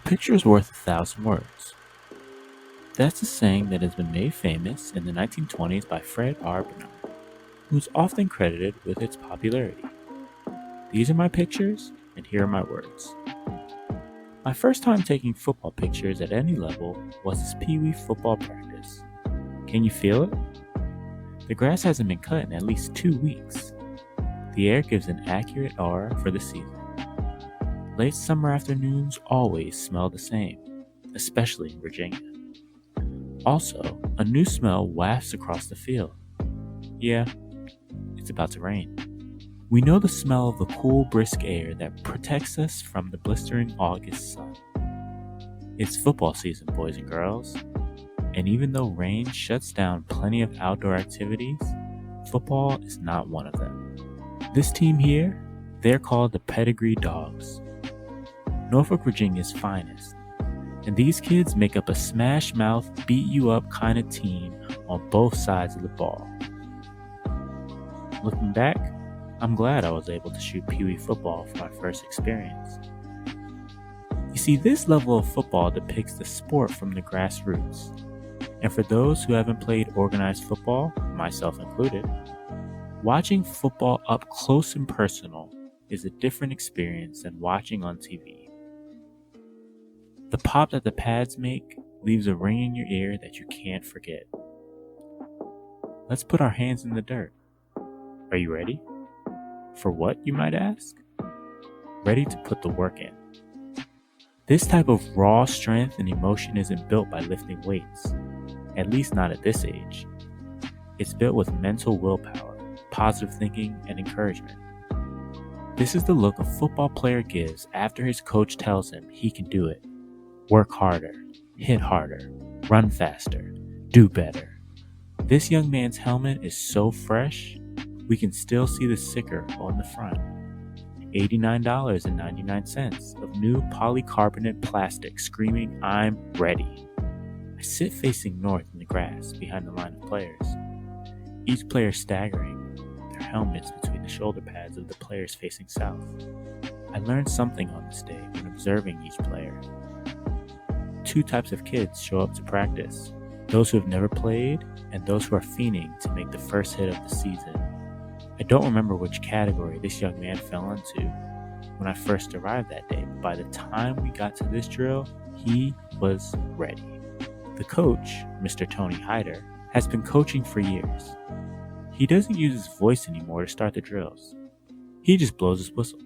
Picture is worth 1,000 words. That's a saying that has been made famous in the 1920s by Fred R. Bernard, who's often credited with its popularity. These are my pictures, and here are my words. My first time taking football pictures at any level was this Pee-wee football practice. Can you feel it? The grass hasn't been cut in at least 2 weeks. The air gives an accurate aura for the season. Late summer afternoons always smell the same, especially in Virginia. Also, a new smell wafts across the field. Yeah, it's about to rain. We know the smell of the cool, brisk air that protects us from the blistering August sun. It's football season, boys and girls. And even though rain shuts down plenty of outdoor activities, football is not one of them. This team here, they're called the Pedigree Dogs, Norfolk, Virginia's finest. And these kids make up a smash-mouth, beat-you-up kind of team on both sides of the ball. Looking back, I'm glad I was able to shoot Pee-wee football for my first experience. You see, this level of football depicts the sport from the grassroots. And for those who haven't played organized football, myself included, watching football up close and personal is a different experience than watching on TV. The pop that the pads make leaves a ring in your ear that you can't forget. Let's put our hands in the dirt. Are you ready? For what, you might ask? Ready to put the work in. This type of raw strength and emotion isn't built by lifting weights, at least not at this age. It's built with mental willpower, positive thinking, and encouragement. This is the look a football player gives after his coach tells him he can do it. Work harder, hit harder, run faster, do better. This young man's helmet is so fresh, we can still see the sticker on the front. $89.99 of new polycarbonate plastic screaming, "I'm ready." I sit facing north in the grass behind the line of players. Each player staggering, their helmets between the shoulder pads of the players facing south. I learned something on this day when observing each player. 2 types of kids show up to practice: those who have never played and those who are fiending to make the first hit of the season. I don't remember which category this young man fell into when I first arrived that day, but by the time we got to this drill, he was ready. The coach, Mr. Tony Hyder, has been coaching for years. He doesn't use his voice anymore to start the drills. He just blows his whistle,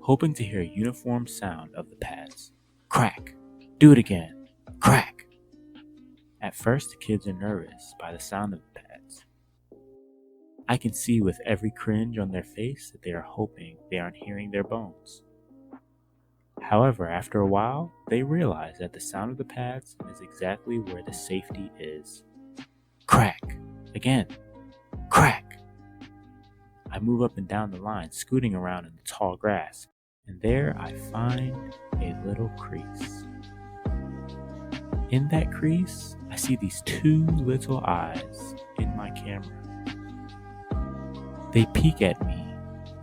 hoping to hear a uniform sound of the pads. Crack! Do it again! Crack! At first, the kids are nervous by the sound of the pads. I can see with every cringe on their face that they are hoping they aren't hearing their bones. However, after a while, they realize that the sound of the pads is exactly where the safety is. Crack! Again! Crack! I move up and down the line, scooting around in the tall grass, and there I find a little crease. In that crease, I see these 2 little eyes in my camera. They peek at me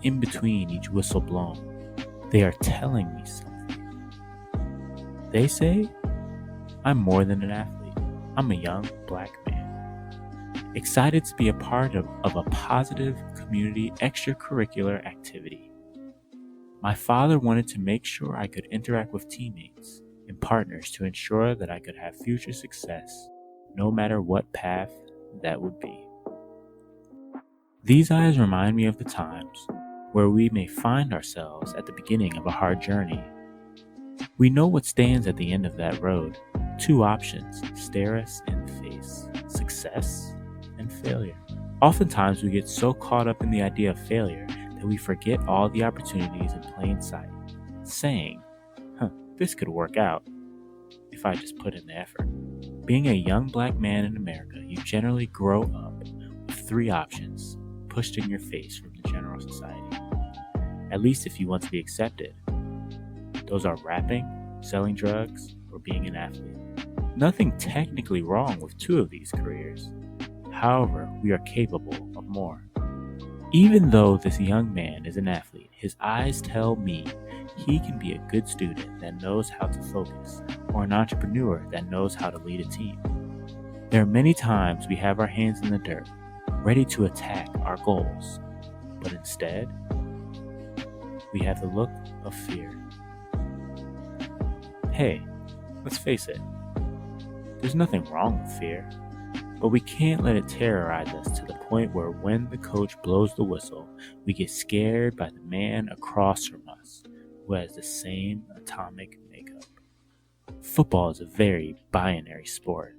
in between each whistle blown. They are telling me something. They say, I'm more than an athlete. I'm a young black man, excited to be a part of a positive community extracurricular activity. My father wanted to make sure I could interact with teammates and partners to ensure that I could have future success, no matter what path that would be. These eyes remind me of the times where we may find ourselves at the beginning of a hard journey. We know what stands at the end of that road. 2 options stare us in the face: success and failure. Oftentimes we get so caught up in the idea of failure that we forget all the opportunities in plain sight, saying, this could work out if I just put in the effort. Being a young black man in America, you generally grow up with 3 options pushed in your face from the general society, at least if you want to be accepted. Those are rapping, selling drugs, or being an athlete. Nothing technically wrong with 2 of these careers. However, we are capable of more. Even though this young man is an athlete, his eyes tell me he can be a good student that knows how to focus, or an entrepreneur that knows how to lead a team. There are many times we have our hands in the dirt, ready to attack our goals, but instead, we have the look of fear. Hey, let's face it, there's nothing wrong with fear, but we can't let it terrorize us to the point where when the coach blows the whistle, we get scared by the man across from us who has the same atomic makeup. Football is a very binary sport.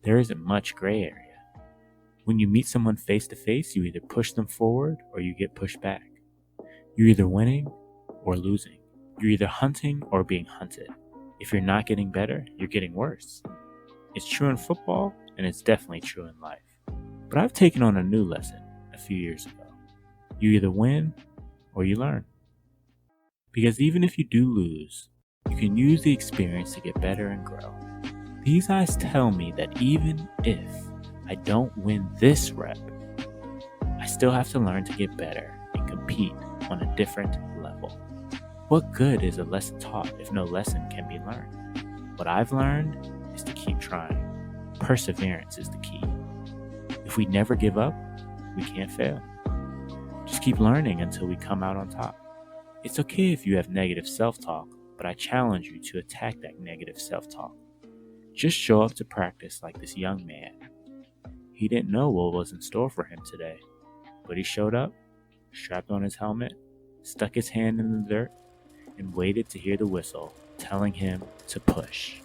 There isn't much gray area. When you meet someone face to face, you either push them forward or you get pushed back. You're either winning or losing. You're either hunting or being hunted. If you're not getting better, you're getting worse. It's true in football, and it's definitely true in life. But I've taken on a new lesson a few years ago. You either win or you learn. Because even if you do lose, you can use the experience to get better and grow. These eyes tell me that even if I don't win this rep, I still have to learn to get better and compete on a different level. What good is a lesson taught if no lesson can be learned? What I've learned is to keep trying. Perseverance is the key. If we never give up, we can't fail. Just keep learning until we come out on top. It's okay if you have negative self-talk, but I challenge you to attack that negative self-talk. Just show up to practice like this young man. He didn't know what was in store for him today, but he showed up, strapped on his helmet, stuck his hand in the dirt, and waited to hear the whistle telling him to push.